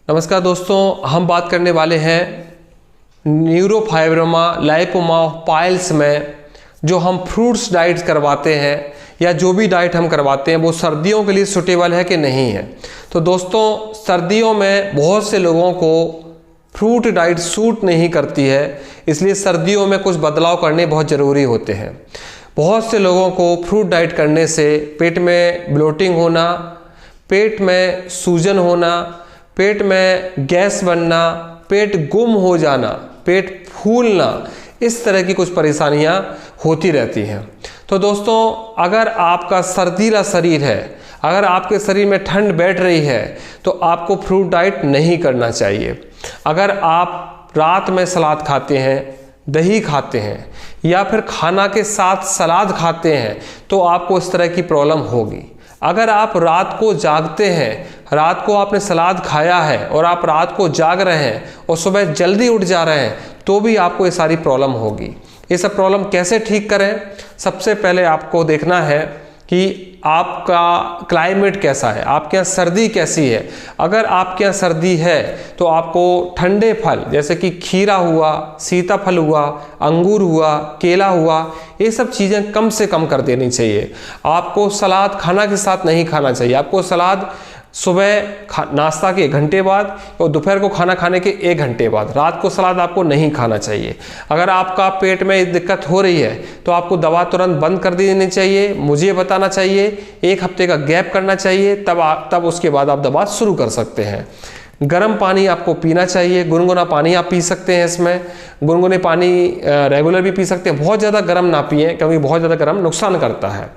नमस्कार दोस्तों, हम बात करने वाले हैं न्यूरोफाइब्रोमा लाइपोमा पाइल्स में जो हम फ्रूट्स डाइट करवाते हैं या जो भी डाइट हम करवाते हैं वो सर्दियों के लिए सूटेबल है कि नहीं है। तो दोस्तों, सर्दियों में बहुत से लोगों को फ्रूट डाइट सूट नहीं करती है, इसलिए सर्दियों में कुछ बदलाव करने बहुत ज़रूरी होते हैं। बहुत से लोगों को फ्रूट डाइट करने से पेट में ब्लोटिंग होना, पेट में सूजन होना, पेट में गैस बनना, पेट गुम हो जाना, पेट फूलना, इस तरह की कुछ परेशानियां होती रहती हैं। तो दोस्तों, अगर आपका सर्दीला शरीर है, अगर आपके शरीर में ठंड बैठ रही है तो आपको फ्रूट डाइट नहीं करना चाहिए। अगर आप रात में सलाद खाते हैं, दही खाते हैं या फिर खाना के साथ सलाद खाते हैं तो आपको इस तरह की प्रॉब्लम होगी। अगर आप रात को जागते हैं, रात को आपने सलाद खाया है और आप रात को जाग रहे हैं और सुबह जल्दी उठ जा रहे हैं तो भी आपको ये सारी प्रॉब्लम होगी। ये सब प्रॉब्लम कैसे ठीक करें? सबसे पहले आपको देखना है कि आपका क्लाइमेट कैसा है, आपके यहाँ सर्दी कैसी है। अगर आपके यहाँ सर्दी है तो आपको ठंडे फल जैसे कि खीरा हुआ, सीताफल हुआ, अंगूर हुआ, केला हुआ, ये सब चीज़ें कम से कम कर देनी चाहिए। आपको सलाद खाना के साथ नहीं खाना चाहिए। आपको सलाद सुबह नाश्ता के 1 घंटे बाद और दोपहर को खाना खाने के 1 घंटे बाद, रात को सलाद आपको नहीं खाना चाहिए। अगर आपका पेट में दिक्कत हो रही है तो आपको दवा तुरंत बंद कर देनी चाहिए, मुझे बताना चाहिए, 1 हफ्ते का गैप करना चाहिए, तब उसके बाद आप दवा शुरू कर सकते हैं। गर्म पानी आपको पीना चाहिए, गुनगुना पानी आप पी सकते हैं। इसमें गुनगुने पानी रेगुलर भी पी सकते हैं, बहुत ज़्यादा गर्म ना पिएं क्योंकि बहुत ज़्यादा गर्म नुकसान करता है।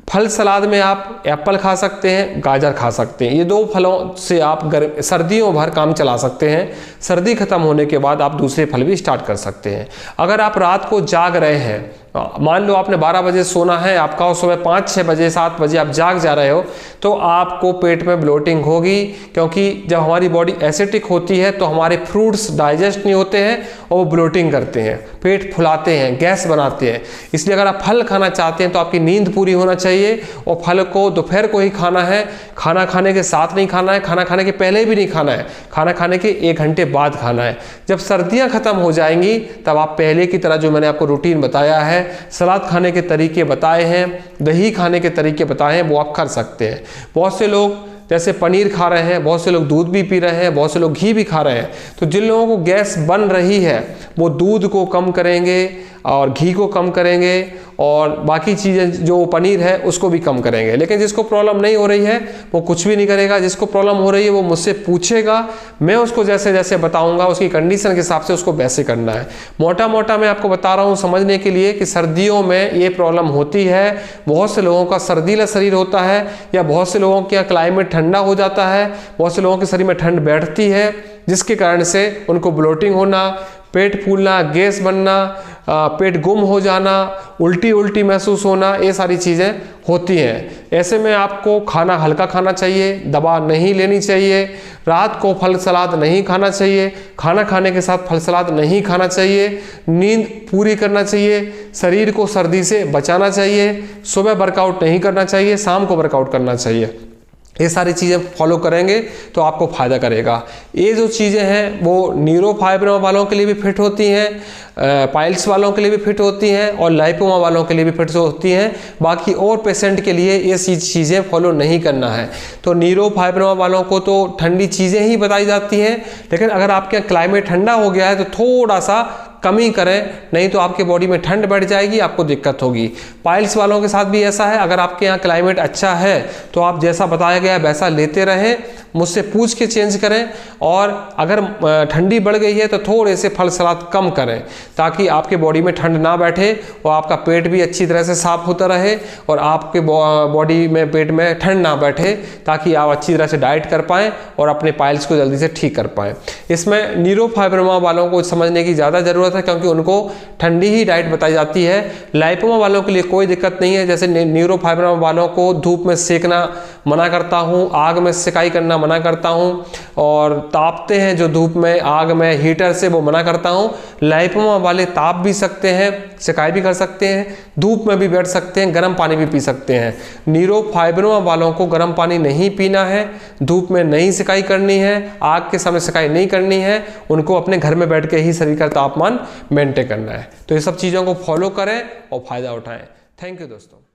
फल सलाद में आप एप्पल खा सकते हैं, गाजर खा सकते हैं। ये 2 फलों से आप सर्दियों भर काम चला सकते हैं। सर्दी खत्म होने के बाद आप दूसरे फल भी स्टार्ट कर सकते हैं। अगर आप रात को जाग रहे हैं, मान लो आपने 12 बजे सोना है आपका और सुबह 5-6 बजे 7 बजे आप जाग जा रहे हो तो आपको पेट में ब्लोटिंग होगी, क्योंकि जब हमारी बॉडी एसिडिक होती है तो हमारे फ्रूट्स डाइजेस्ट नहीं होते हैं और वो ब्लोटिंग करते हैं, पेट फुलाते हैं, गैस बनाते हैं। इसलिए अगर आप फल खाना चाहते हैं तो आपकी नींद पूरी होना चाहिए और फल को दोपहर को ही खाना है, खाना खाने के साथ नहीं खाना है, खाना खाने के पहले भी नहीं खाना है, खाना खाने के 1 घंटे बाद खाना है। जब सर्दियाँ खत्म हो जाएंगी तब आप पहले की तरह जो मैंने आपको रूटीन बताया है, सलाद खाने के तरीके बताए हैं, दही खाने के तरीके बताए हैं, वो आप कर सकते हैं। बहुत से लोग जैसे पनीर खा रहे हैं, बहुत से लोग दूध भी पी रहे हैं, बहुत से लोग घी भी खा रहे हैं। तो जिन लोगों को गैस बन रही है वो दूध को कम करेंगे और घी को कम करेंगे और बाकी चीज़ें जो पनीर है उसको भी कम करेंगे। लेकिन जिसको प्रॉब्लम नहीं हो रही है वो कुछ भी नहीं करेगा। जिसको प्रॉब्लम हो रही है वो मुझसे पूछेगा, मैं उसको जैसे जैसे बताऊंगा उसकी कंडीशन के हिसाब से उसको वैसे करना है। मोटा मोटा मैं आपको बता रहा हूँ समझने के लिए कि सर्दियों में ये प्रॉब्लम होती है। बहुत से लोगों का सर्दीला शरीर होता है या बहुत से लोगों के यहाँ क्लाइमेट ठंडा हो जाता है, बहुत से लोगों के शरीर में ठंड बैठती है जिसके कारण से उनको ब्लोटिंग होना, पेट फूलना, गैस बनना, पेट गुम हो जाना, उल्टी महसूस होना, ये सारी चीज़ें होती हैं। ऐसे में आपको खाना हल्का खाना चाहिए, दवा नहीं लेनी चाहिए, रात को फल सलाद नहीं खाना चाहिए, खाना खाने के साथ फल सलाद नहीं खाना चाहिए, नींद पूरी करना चाहिए, शरीर को सर्दी से बचाना चाहिए, सुबह वर्कआउट नहीं करना चाहिए, शाम को वर्कआउट करना चाहिए। ये सारी चीज़ें फॉलो करेंगे तो आपको फ़ायदा करेगा। ये जो चीज़ें हैं वो न्यूरोफाइब्रोमा वालों के लिए भी फिट होती हैं, पाइल्स वालों के लिए भी फिट होती हैं और लाइपोमा वालों के लिए भी फिट होती हैं। बाकी और पेशेंट के लिए ये चीज़ें फॉलो नहीं करना है। तो न्यूरोफाइब्रोमा वालों को तो ठंडी चीज़ें ही बताई जाती हैं, लेकिन अगर आपके यहाँ क्लाइमेट ठंडा हो गया है तो थोड़ा सा कमी करें, नहीं तो आपके बॉडी में ठंड बढ़ जाएगी, आपको दिक्कत होगी। पाइल्स वालों के साथ भी ऐसा है, अगर आपके यहाँ क्लाइमेट अच्छा है तो आप जैसा बताया गया है वैसा लेते रहें, मुझसे पूछ के चेंज करें। और अगर ठंडी बढ़ गई है तो थोड़े से फल सलाद कम करें ताकि आपके बॉडी में ठंड ना बैठे और आपका पेट भी अच्छी तरह से साफ होता रहे और आपके बॉडी में पेट में ठंड ना बैठे, ताकि आप अच्छी तरह से डाइट कर पाएँ और अपने पाइल्स को जल्दी से ठीक कर पाएँ। इसमें न्यूरोफाइब्रोमा वालों को समझने की ज़्यादा ज़रूरत है, क्योंकि उनको ठंडी ही डाइट बताई जाती है। लाइपोमा वालों के लिए कोई दिक्कत नहीं है। जैसे न्यूरोफाइब्रोमा वालों को धूप में सेकना मना करता हूँ, आग में सेकाई करना मना करता हूँ, और तापते हैं जो धूप में आग में हीटर से, वो मना करता हूँ। लाइपोमा वाले ताप भी सकते हैं, सेकाई भी कर सकते हैं, धूप में भी बैठ सकते हैं, गर्म पानी भी पी सकते हैं। न्यूरोफाइब्रोमा वालों को गर्म पानी नहीं पीना है, धूप में नहीं सेकाई करनी है, आग के सामने सेकाई नहीं करनी है, उनको अपने घर में बैठ के ही शरीर का तापमान मेंटेन करना है। तो ये सब चीज़ों को फॉलो करें और फायदा उठाएं। थैंक यू दोस्तों।